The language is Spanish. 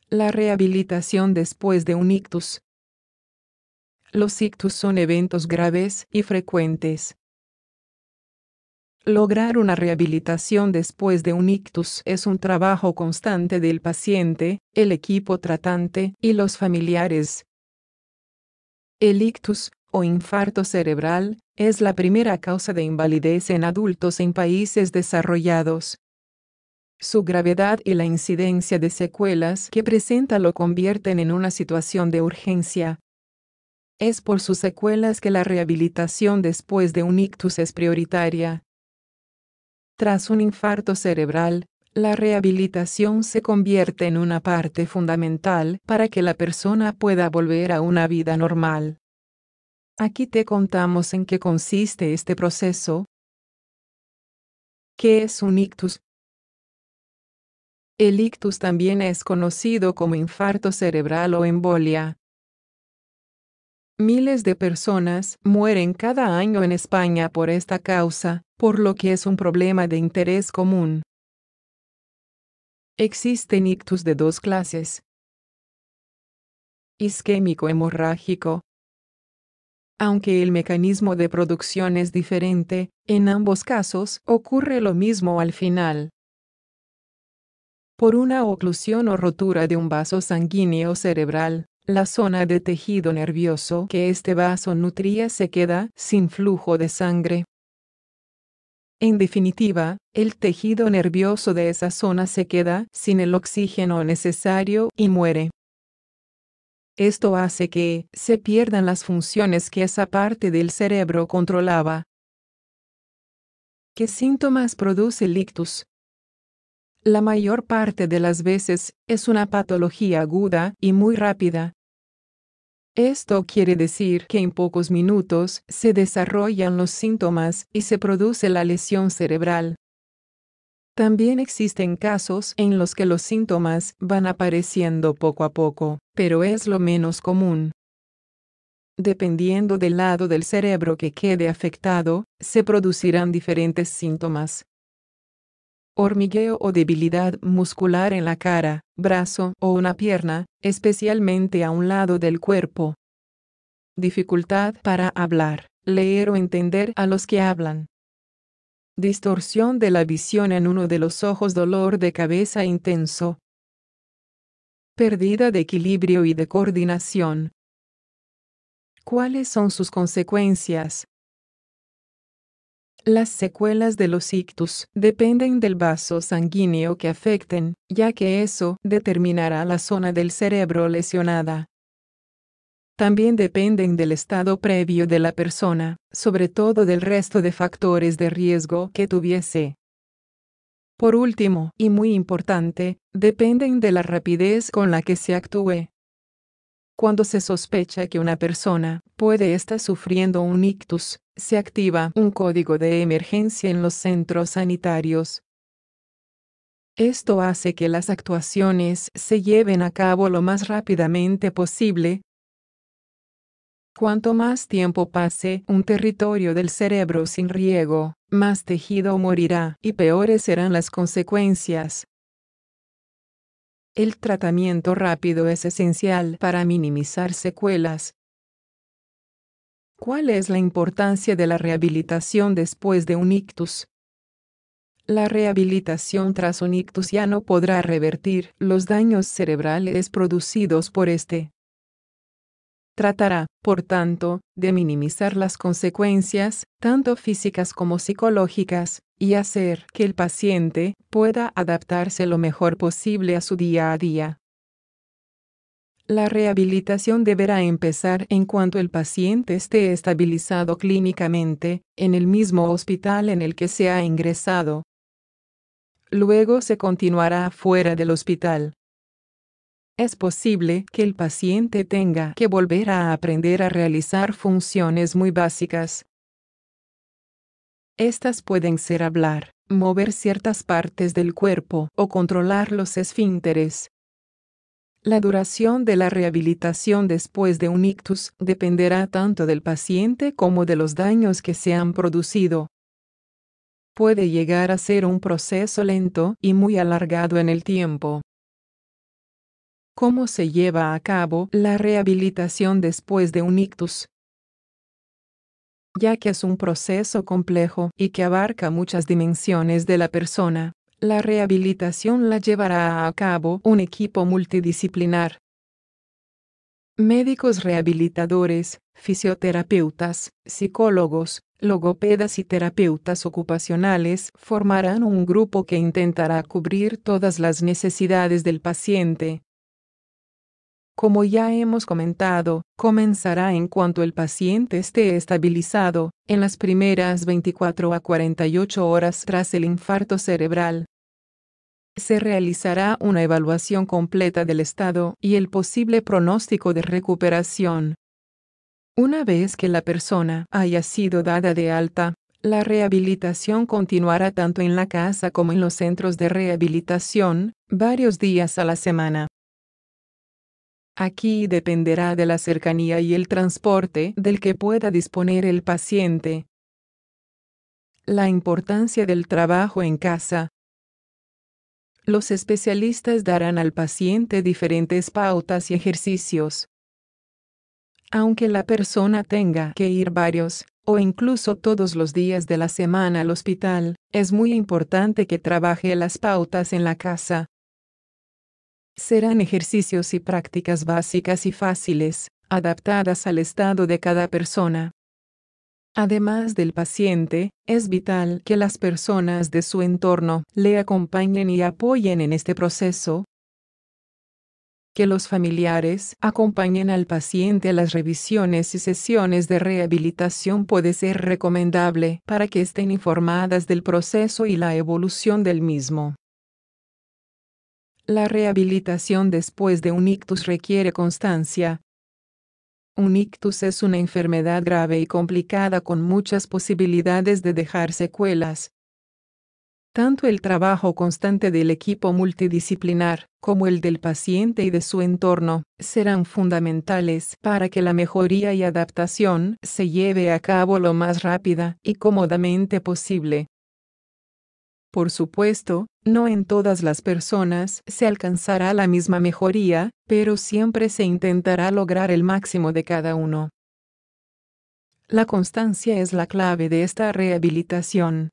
La rehabilitación después de un ictus. Los ictus son eventos graves y frecuentes. Lograr una rehabilitación después de un ictus es un trabajo constante del paciente, el equipo tratante y los familiares. El ictus, o infarto cerebral, es la primera causa de invalidez en adultos en países desarrollados. Su gravedad y la incidencia de secuelas que presenta lo convierten en una situación de urgencia. Es por sus secuelas que la rehabilitación después de un ictus es prioritaria. Tras un infarto cerebral, la rehabilitación se convierte en una parte fundamental para que la persona pueda volver a una vida normal. Aquí te contamos en qué consiste este proceso. ¿Qué es un ictus? El ictus también es conocido como infarto cerebral o embolia. Miles de personas mueren cada año en España por esta causa, por lo que es un problema de interés común. Existen ictus de dos clases: isquémico hemorrágico. Aunque el mecanismo de producción es diferente, en ambos casos ocurre lo mismo al final. Por una oclusión o rotura de un vaso sanguíneo cerebral, la zona de tejido nervioso que este vaso nutría se queda sin flujo de sangre. En definitiva, el tejido nervioso de esa zona se queda sin el oxígeno necesario y muere. Esto hace que se pierdan las funciones que esa parte del cerebro controlaba. ¿Qué síntomas produce el ictus? La mayor parte de las veces es una patología aguda y muy rápida. Esto quiere decir que en pocos minutos se desarrollan los síntomas y se produce la lesión cerebral. También existen casos en los que los síntomas van apareciendo poco a poco, pero es lo menos común. Dependiendo del lado del cerebro que quede afectado, se producirán diferentes síntomas. Hormigueo o debilidad muscular en la cara, brazo o una pierna, especialmente a un lado del cuerpo. Dificultad para hablar, leer o entender a los que hablan. Distorsión de la visión en uno de los ojos, dolor de cabeza intenso. Pérdida de equilibrio y de coordinación. ¿Cuáles son sus consecuencias? Las secuelas de los ictus dependen del vaso sanguíneo que afecten, ya que eso determinará la zona del cerebro lesionada. También dependen del estado previo de la persona, sobre todo del resto de factores de riesgo que tuviese. Por último, y muy importante, dependen de la rapidez con la que se actúe. Cuando se sospecha que una persona puede estar sufriendo un ictus, se activa un código de emergencia en los centros sanitarios. Esto hace que las actuaciones se lleven a cabo lo más rápidamente posible. Cuanto más tiempo pase un territorio del cerebro sin riego, más tejido morirá y peores serán las consecuencias. El tratamiento rápido es esencial para minimizar secuelas. ¿Cuál es la importancia de la rehabilitación después de un ictus? La rehabilitación tras un ictus ya no podrá revertir los daños cerebrales producidos por este. Tratará, por tanto, de minimizar las consecuencias, tanto físicas como psicológicas, y hacer que el paciente pueda adaptarse lo mejor posible a su día a día. La rehabilitación deberá empezar en cuanto el paciente esté estabilizado clínicamente, en el mismo hospital en el que se ha ingresado. Luego se continuará fuera del hospital. Es posible que el paciente tenga que volver a aprender a realizar funciones muy básicas. Estas pueden ser hablar, mover ciertas partes del cuerpo o controlar los esfínteres. La duración de la rehabilitación después de un ictus dependerá tanto del paciente como de los daños que se han producido. Puede llegar a ser un proceso lento y muy alargado en el tiempo. ¿Cómo se lleva a cabo la rehabilitación después de un ictus? Ya que es un proceso complejo y que abarca muchas dimensiones de la persona, la rehabilitación la llevará a cabo un equipo multidisciplinar. Médicos rehabilitadores, fisioterapeutas, psicólogos, logopedas y terapeutas ocupacionales formarán un grupo que intentará cubrir todas las necesidades del paciente. Como ya hemos comentado, comenzará en cuanto el paciente esté estabilizado, en las primeras 24 a 48 horas tras el infarto cerebral. Se realizará una evaluación completa del estado y el posible pronóstico de recuperación. Una vez que la persona haya sido dada de alta, la rehabilitación continuará tanto en la casa como en los centros de rehabilitación, varios días a la semana. Aquí dependerá de la cercanía y el transporte del que pueda disponer el paciente. La importancia del trabajo en casa. Los especialistas darán al paciente diferentes pautas y ejercicios. Aunque la persona tenga que ir varios, o incluso todos los días de la semana al hospital, es muy importante que trabaje las pautas en la casa. Serán ejercicios y prácticas básicas y fáciles, adaptadas al estado de cada persona. Además del paciente, es vital que las personas de su entorno le acompañen y apoyen en este proceso. Que los familiares acompañen al paciente a las revisiones y sesiones de rehabilitación puede ser recomendable para que estén informadas del proceso y la evolución del mismo. La rehabilitación después de un ictus requiere constancia. Un ictus es una enfermedad grave y complicada con muchas posibilidades de dejar secuelas. Tanto el trabajo constante del equipo multidisciplinar, como el del paciente y de su entorno, serán fundamentales para que la mejoría y adaptación se lleve a cabo lo más rápida y cómodamente posible. Por supuesto, no en todas las personas se alcanzará la misma mejoría, pero siempre se intentará lograr el máximo de cada uno. La constancia es la clave de esta rehabilitación.